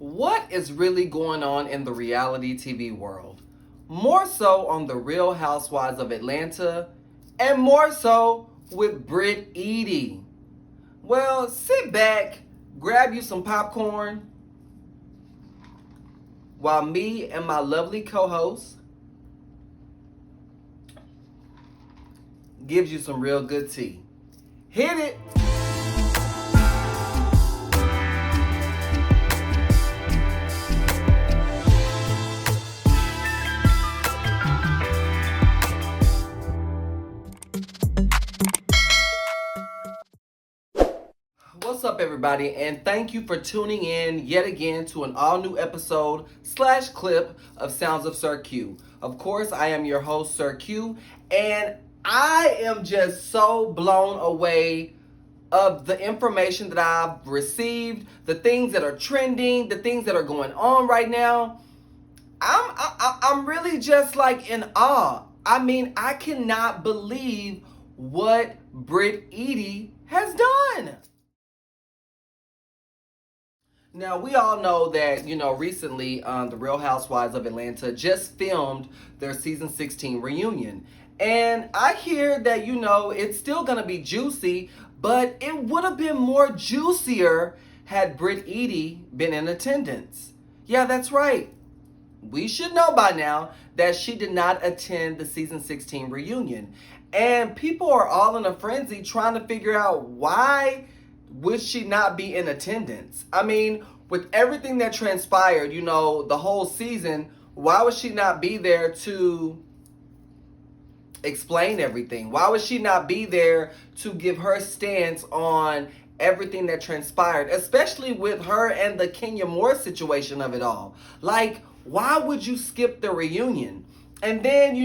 What is really going on in the reality TV world? More so on the Real Housewives of Atlanta, and more so with Britt Edie. Well, sit back, grab you some popcorn, while me and my lovely co-host gives you some real good tea. Hit it! What's up, everybody, and thank you for tuning in yet again to an all-new episode / clip of Sounds of Sir Q. Of course, I am your host, Sir Q, and I am just so blown away of the information that I've received, the things that are trending, the things that are going on right now. I'm really just like in awe. I mean, I cannot believe what Britt Edie has done. Now, we all know that, recently the Real Housewives of Atlanta just filmed their season 16 reunion. And I hear that, it's still going to be juicy, but it would have been more juicier had Britt Edie been in attendance. Yeah, that's right. We should know by now that she did not attend the season 16 reunion. And people are all in a frenzy trying to figure out why would she not be in attendance? I mean, with everything that transpired, the whole season, why would she not be there to explain everything? Why would she not be there to give her stance on everything that transpired, especially with her and the Kenya Moore situation of it all? Like, why would you skip the reunion? And then,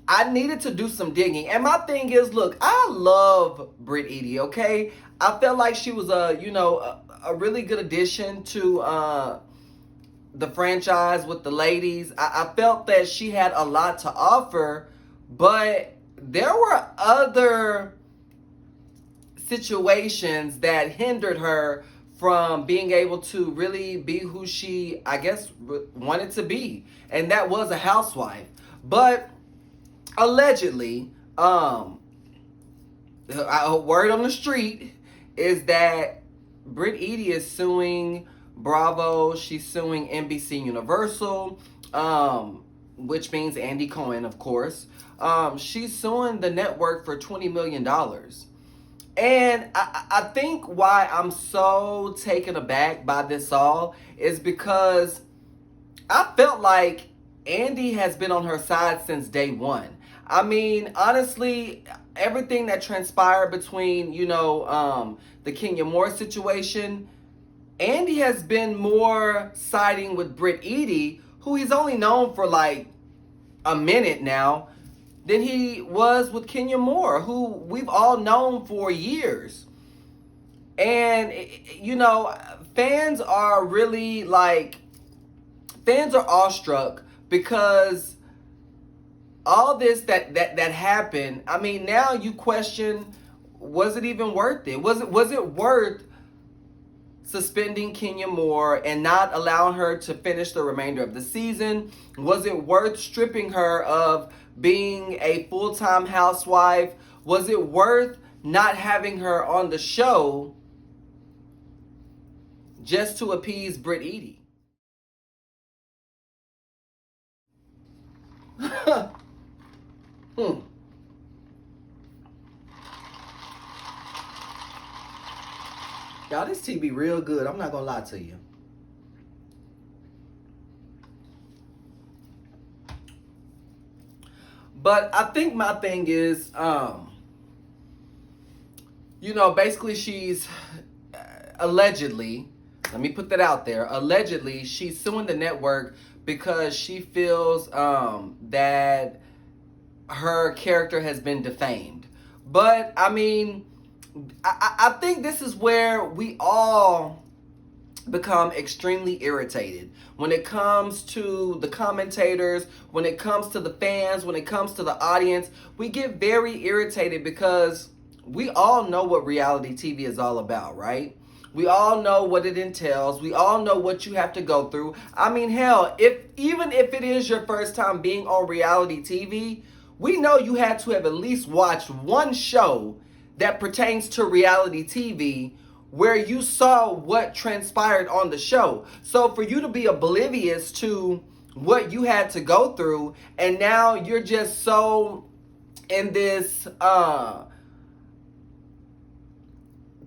I needed to do some digging. And my thing is, look, I love Britt Edie, okay? I felt like she was a really good addition to the franchise with the ladies. I felt that she had a lot to offer, but there were other situations that hindered her from being able to really be who she, I guess, wanted to be. And that was a housewife. But allegedly, word on the street is that Britt Edie is suing Bravo. She's suing NBC Universal, which means Andy Cohen, of course. She's suing the network for $20 million. And I think why I'm so taken aback by this all is because I felt like Andy has been on her side since day one. I mean, honestly, everything that transpired between, the Kenya Moore situation, Andy has been more siding with Britt Edie, who he's only known for like a minute now, than he was with Kenya Moore, who we've all known for years. And, fans are really fans are awestruck because all this that happened, I mean, now you question, was it even worth it? Was it worth suspending Kenya Moore and not allowing her to finish the remainder of the season? Was it worth stripping her of being a full-time housewife? Was it worth not having her on the show just to appease Britt Edie? Y'all, this tea be real good. I'm not gonna lie to you. But I think my thing is, basically she's allegedly, let me put that out there, allegedly she's suing the network because she feels that her character has been defamed. But, I mean, I think this is where we all become extremely irritated. When it comes to the commentators, when it comes to the fans, when it comes to the audience, we get very irritated because we all know what reality TV is all about, right? We all know what it entails. We all know what you have to go through. I mean, hell, even if it is your first time being on reality TV, we know you had to have at least watched one show that pertains to reality TV where you saw what transpired on the show. So for you to be oblivious to what you had to go through, and now you're just so in this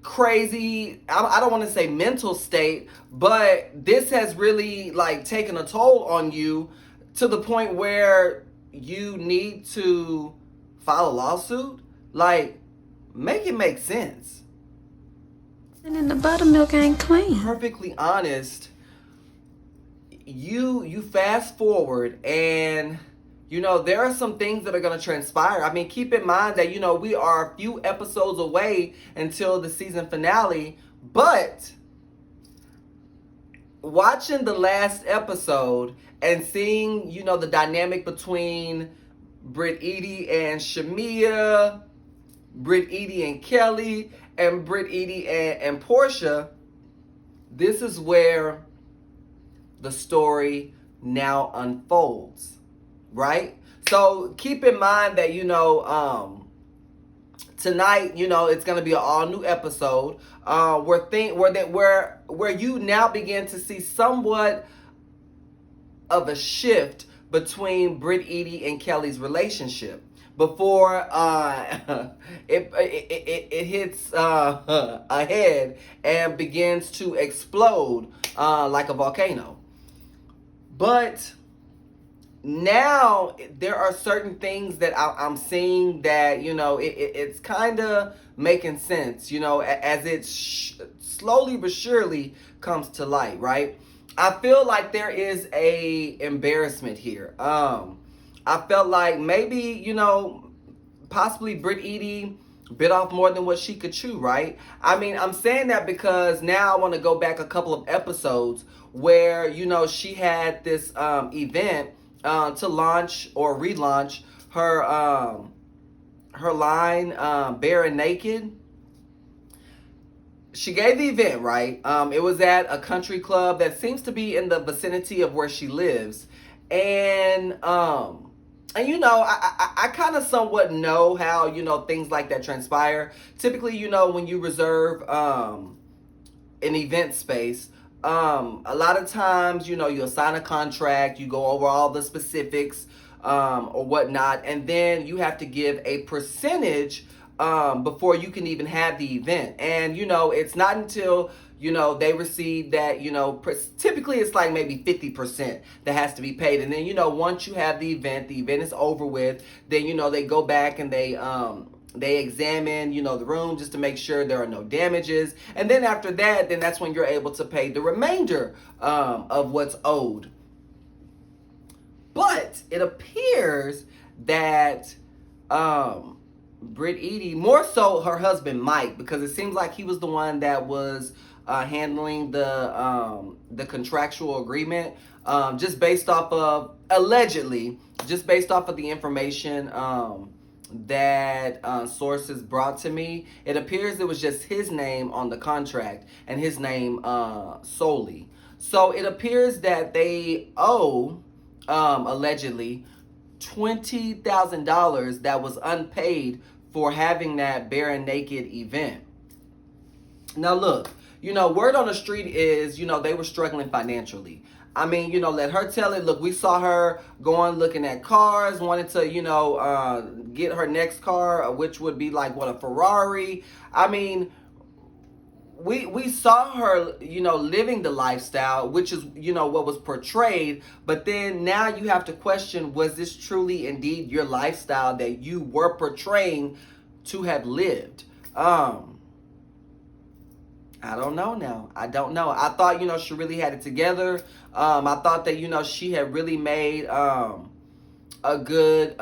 crazy, I don't want to say mental state, but this has really like taken a toll on you to the point where you need to file a lawsuit. Like, make it make sense. And then the buttermilk ain't clean. Perfectly honest, you fast forward, and there are some things that are going to transpire. I mean, keep in mind that we are a few episodes away until the season finale, but watching the last episode and seeing the dynamic between Britt Edie and Shamia, Britt Edie and Kelly, and Britt Edie and Portia, this is where the story now unfolds, right? So keep in mind that tonight, it's gonna be an all new episode where you now begin to see somewhat of a shift between Britt Edie and Kelly's relationship before it hits ahead and begins to explode like a volcano. But now there are certain things that I'm seeing that it's kind of making sense as it slowly but surely comes to light, right? I feel like there is a embarrassment here. I felt like maybe possibly Britt Edie bit off more than what she could chew, right? I mean, I'm saying that because now I want to go back a couple of episodes where she had this event to launch or relaunch her line, Bare and Naked. She gave the event, right? It was at a country club that seems to be in the vicinity of where she lives, and I kind of somewhat know how things like that transpire. Typically, when you reserve an event space, a lot of times, you'll sign a contract, you go over all the specifics or whatnot, and then you have to give a percentage before you can even have the event. And, it's not until, they receive that, typically it's like maybe 50% that has to be paid. And then, once you have the event is over with, then, they go back and they examine, the room just to make sure there are no damages. And then after that, then that's when you're able to pay the remainder of what's owed. But it appears that Britt Edie, more so her husband Mike, because it seems like he was the one that was handling the contractual agreement, just based off of, allegedly, just based off of the information that sources brought to me. It appears it was just his name on the contract and his name solely. So it appears that they owe, allegedly, $20,000 that was unpaid for having that Bare and Naked event. Now look, word on the street is, they were struggling financially. I mean, let her tell it. Look, we saw her going looking at cars, wanted to, get her next car, which would be like, what, a Ferrari. I mean, we saw her, living the lifestyle, which is, what was portrayed. But then now you have to question, was this truly indeed your lifestyle that you were portraying to have lived? I don't know now. I don't know. I thought, she really had it together. I thought that, she had really made a good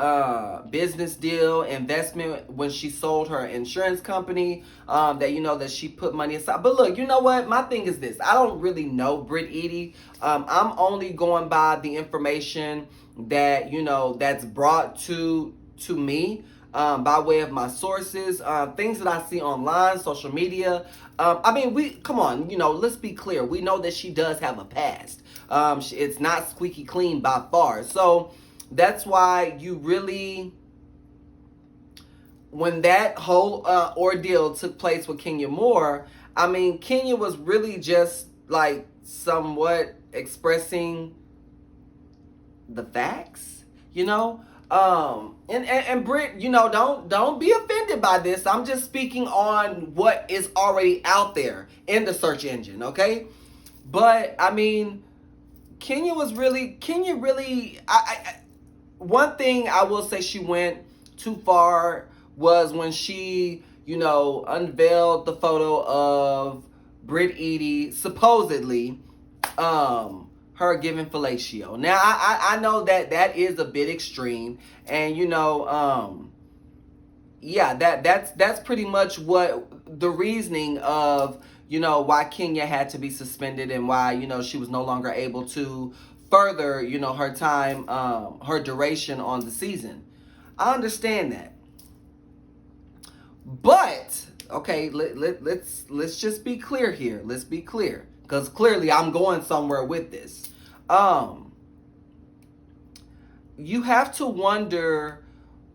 business deal, investment when she sold her insurance company, that, that she put money aside. But look, you know what? My thing is this. I don't really know Britt Edie. I'm only going by the information that, that's brought to me. by way of my sources, things that I see online, social media. Come on, let's be clear. We know that she does have a past. It's not squeaky clean by far. So that's why you really, when that whole ordeal took place with Kenya Moore, Kenya was really just like somewhat expressing the facts, and Britt, don't be offended by this. I'm just speaking on what is already out there in the search engine, okay? But Kenya really. One thing I will say she went too far was when she, unveiled the photo of Britt Edie supposedly, her giving fellatio. Now I know that is a bit extreme, and that's pretty much what the reasoning of why Kenya had to be suspended and why she was no longer able to further her time, her duration on the season. I understand that, but okay, let's just be clear here. Let's be clear, because clearly I'm going somewhere with this. You have to wonder,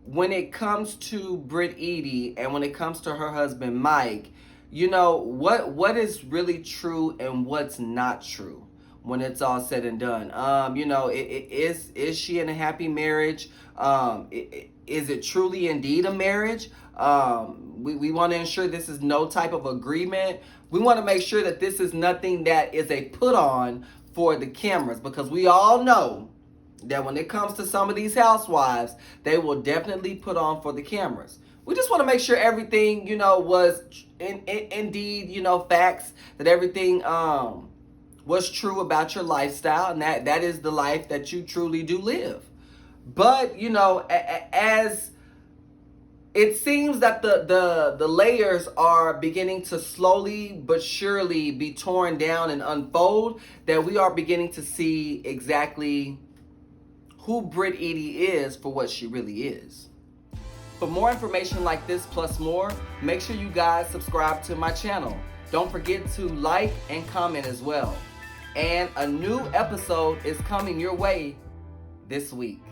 when it comes to Britt Edie and when it comes to her husband Mike, what is really true and what's not true when it's all said and done. Is she in a happy marriage? Is it truly indeed a marriage? We want to ensure this is no type of agreement. We want to make sure that this is nothing that is a put on for the cameras, because we all know that when it comes to some of these housewives, they will definitely put on for the cameras. We just want to make sure everything, was indeed, facts, that everything was true about your lifestyle, and that is the life that you truly do live. But, as it seems that the layers are beginning to slowly but surely be torn down and unfold, that we are beginning to see exactly who Britt Edie is for what she really is. For more information like this plus more, make sure you guys subscribe to my channel. Don't forget to like and comment as well. And a new episode is coming your way this week.